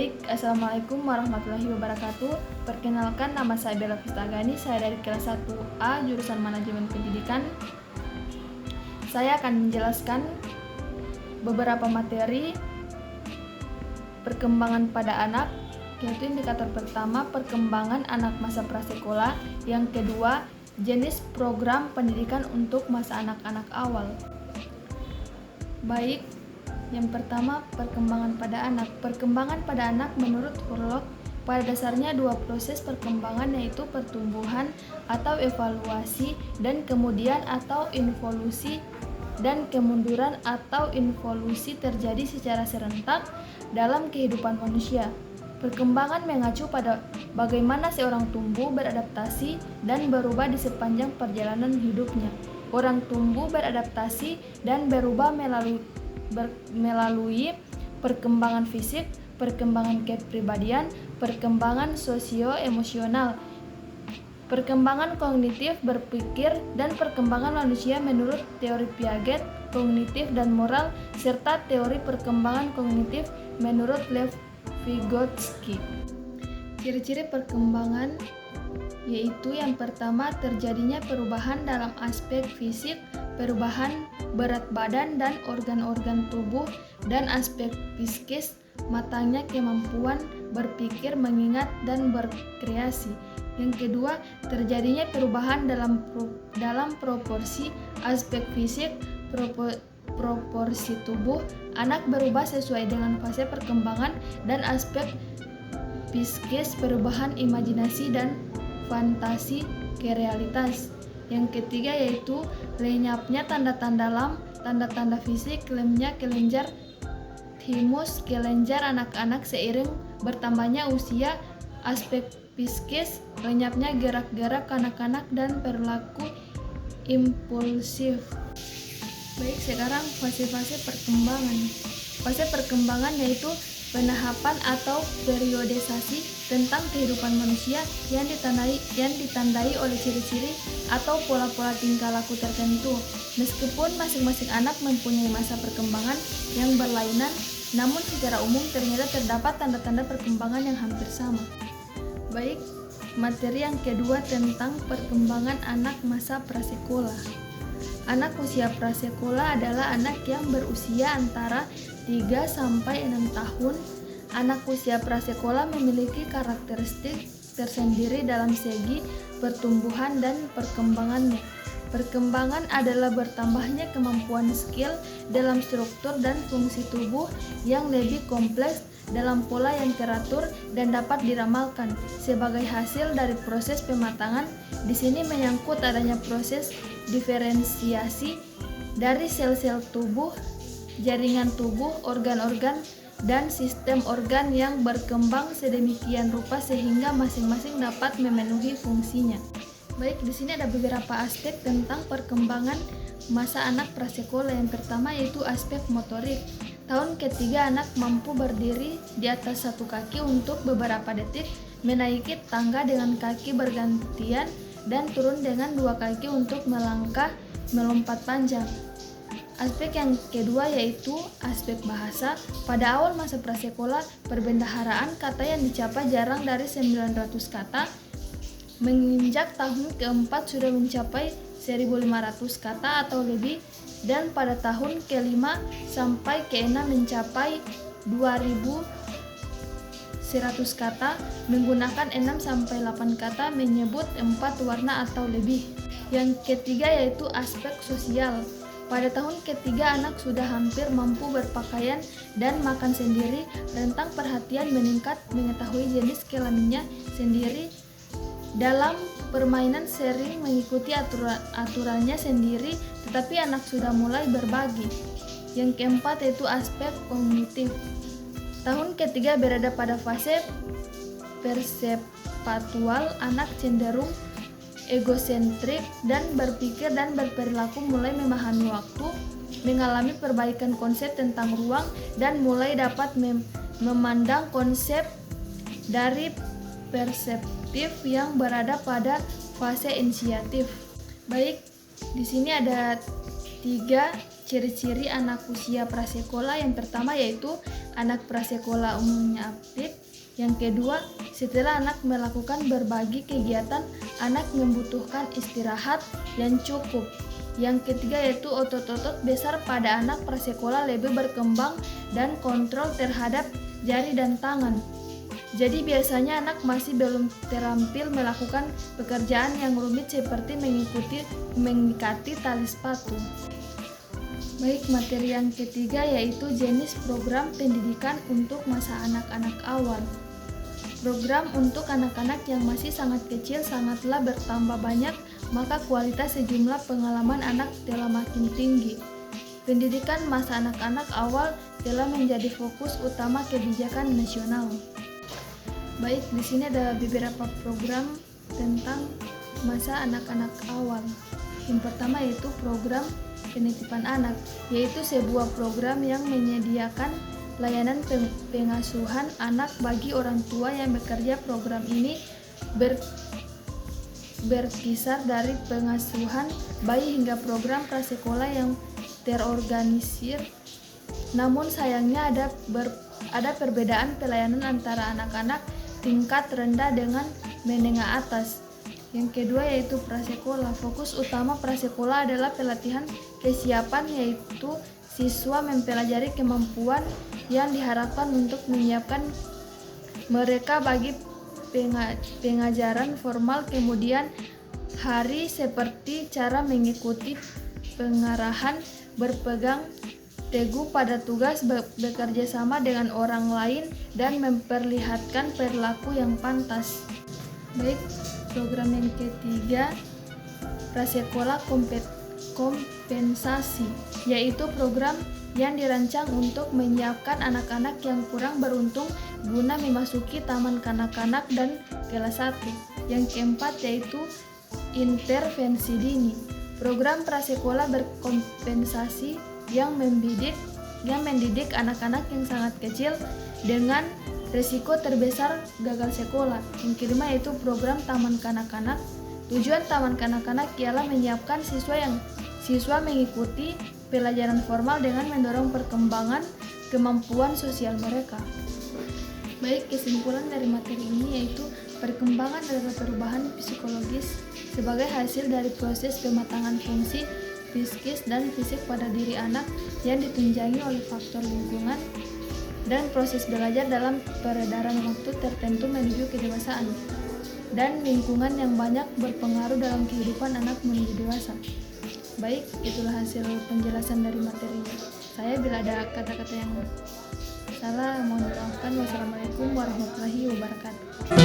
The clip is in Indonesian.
Baik, Assalamualaikum warahmatullahi wabarakatuh. Perkenalkan, nama saya Bella Pustagani, saya dari kelas 1A jurusan Manajemen Pendidikan. Saya akan menjelaskan beberapa materi perkembangan pada anak, yaitu indikator pertama, perkembangan anak masa prasekolah. Yang kedua, jenis program pendidikan untuk masa anak-anak awal. Baik, yang pertama, perkembangan pada anak. Perkembangan pada anak menurut Furlock pada dasarnya dua proses perkembangan, yaitu pertumbuhan atau evaluasi dan kemudian atau involusi, dan kemunduran atau involusi terjadi secara serentak dalam kehidupan manusia. Perkembangan mengacu pada bagaimana seorang tumbuh, beradaptasi, dan berubah di sepanjang perjalanan hidupnya. Orang tumbuh, beradaptasi, dan berubah melalui perkembangan fisik, perkembangan kepribadian, perkembangan sosio-emosional, perkembangan kognitif berpikir, dan perkembangan manusia menurut teori Piaget, kognitif dan moral, serta teori perkembangan kognitif menurut Lev Vygotsky. Ciri-ciri perkembangan yaitu yang pertama, terjadinya perubahan dalam aspek fisik, perubahan berat badan dan organ-organ tubuh, dan aspek psikis, matangnya kemampuan berpikir, mengingat, dan berkreasi. Yang kedua, terjadinya perubahan dalam proporsi aspek fisik, proporsi tubuh, anak berubah sesuai dengan fase perkembangan, dan aspek psikis, perubahan imajinasi dan fantasi ke realitas. Yang ketiga yaitu lenyapnya tanda-tanda lam, tanda-tanda fisik, lemnya kelenjar thymus, kelenjar anak-anak seiring bertambahnya usia, aspek psikis, lenyapnya gerak-gerak anak-anak, dan perilaku impulsif. Baik, sekarang fase-fase perkembangan. Fase perkembangan yaitu penahapan atau periodisasi tentang kehidupan manusia yang ditandai oleh ciri-ciri atau pola-pola tingkah laku tertentu. Meskipun masing-masing anak mempunyai masa perkembangan yang berlainan, namun secara umum ternyata terdapat tanda-tanda perkembangan yang hampir sama. Baik, materi yang kedua tentang perkembangan anak masa prasekolah. Anak usia prasekolah adalah anak yang berusia antara 3 sampai 6 tahun. Anak usia prasekolah memiliki karakteristik tersendiri dalam segi pertumbuhan dan perkembangannya. Perkembangan adalah bertambahnya kemampuan skill dalam struktur dan fungsi tubuh yang lebih kompleks dalam pola yang teratur dan dapat diramalkan. Sebagai hasil dari proses pematangan, di sini menyangkut adanya proses diferensiasi dari sel-sel tubuh, jaringan tubuh, organ-organ, dan sistem organ yang berkembang sedemikian rupa sehingga masing-masing dapat memenuhi fungsinya. Baik, di sini ada beberapa aspek tentang perkembangan masa anak prasekolah. Yang pertama yaitu aspek motorik. Tahun ketiga anak mampu berdiri di atas satu kaki untuk beberapa detik, menaiki tangga dengan kaki bergantian, dan turun dengan dua kaki untuk melompat panjang. Aspek yang kedua yaitu aspek bahasa. Pada awal masa prasekolah, perbendaharaan kata yang dicapai jarang dari 900 kata. Menginjak tahun keempat sudah mencapai 1.500 kata atau lebih, dan pada tahun ke-5 sampai ke-6 mencapai 2.100 kata, menggunakan 6 sampai 8 kata, menyebut 4 warna atau lebih. Yang ketiga yaitu aspek sosial. Pada tahun ketiga anak sudah hampir mampu berpakaian dan makan sendiri, rentang perhatian meningkat, mengetahui jenis kelaminnya sendiri, dalam permainan sering mengikuti aturannya sendiri, tetapi anak sudah mulai berbagi. Yang keempat yaitu aspek kognitif. Tahun ketiga berada pada fase perseptual, anak cenderung egosentrik dan berpikir dan berperilaku, mulai memahami waktu, mengalami perbaikan konsep tentang ruang, dan mulai dapat memandang konsep dari perseptif yang berada pada fase inisiatif. Baik, di sini ada 3 ciri-ciri anak usia prasekolah. Yang pertama yaitu anak prasekolah umumnya aktif. Yang kedua, setelah anak melakukan berbagai kegiatan, anak membutuhkan istirahat yang cukup. Yang ketiga yaitu otot-otot besar pada anak prasekolah lebih berkembang dan kontrol terhadap jari dan tangan. Jadi biasanya anak masih belum terampil melakukan pekerjaan yang rumit seperti mengikati tali sepatu. Baik, materi yang ketiga yaitu jenis program pendidikan untuk masa anak-anak awal. Program untuk anak-anak yang masih sangat kecil sangatlah bertambah banyak, maka kualitas sejumlah pengalaman anak telah makin tinggi. Pendidikan masa anak-anak awal telah menjadi fokus utama kebijakan nasional. Baik, di sini ada beberapa program tentang masa anak-anak awal. Yang pertama yaitu program penitipan anak, yaitu sebuah program yang menyediakan layanan pengasuhan anak bagi orang tua yang bekerja. Program ini berkisar dari pengasuhan bayi hingga program prasekolah yang terorganisir. Namun sayangnya ada perbedaan pelayanan antara anak-anak tingkat rendah dengan menengah atas. Yang kedua yaitu prasekolah. Fokus utama prasekolah adalah pelatihan kesiapan, yaitu siswa mempelajari kemampuan yang diharapkan untuk menyiapkan mereka bagi pengajaran formal kemudian hari, seperti cara mengikuti pengarahan, berpegang teguh pada tugas, bekerja sama dengan orang lain, dan memperlihatkan perilaku yang pantas. Baik, program yang ketiga, prasekolah kompensasi, yaitu program yang dirancang untuk menyiapkan anak-anak yang kurang beruntung guna memasuki taman kanak-kanak dan kelas 1. Yang keempat yaitu intervensi dini. Program prasekolah berkompensasi yang mendidik anak-anak yang sangat kecil dengan risiko terbesar gagal sekolah. Yang kelima yaitu program taman kanak-kanak. Tujuan taman kanak-kanak ialah menyiapkan siswa mengikuti pelajaran formal dengan mendorong perkembangan kemampuan sosial mereka. Baik, kesimpulan dari materi ini yaitu perkembangan adalah perubahan psikologis sebagai hasil dari proses pematangan fungsi psikis dan fisik pada diri anak yang ditunjangi oleh faktor lingkungan dan proses belajar dalam peredaran waktu tertentu menuju kedewasaan, dan lingkungan yang banyak berpengaruh dalam kehidupan anak menuju dewasa. Baik, itulah hasil penjelasan dari materi saya. Bila ada kata-kata yang salah, mohon dimaafkan. Wassalamualaikum warahmatullahi wabarakatuh.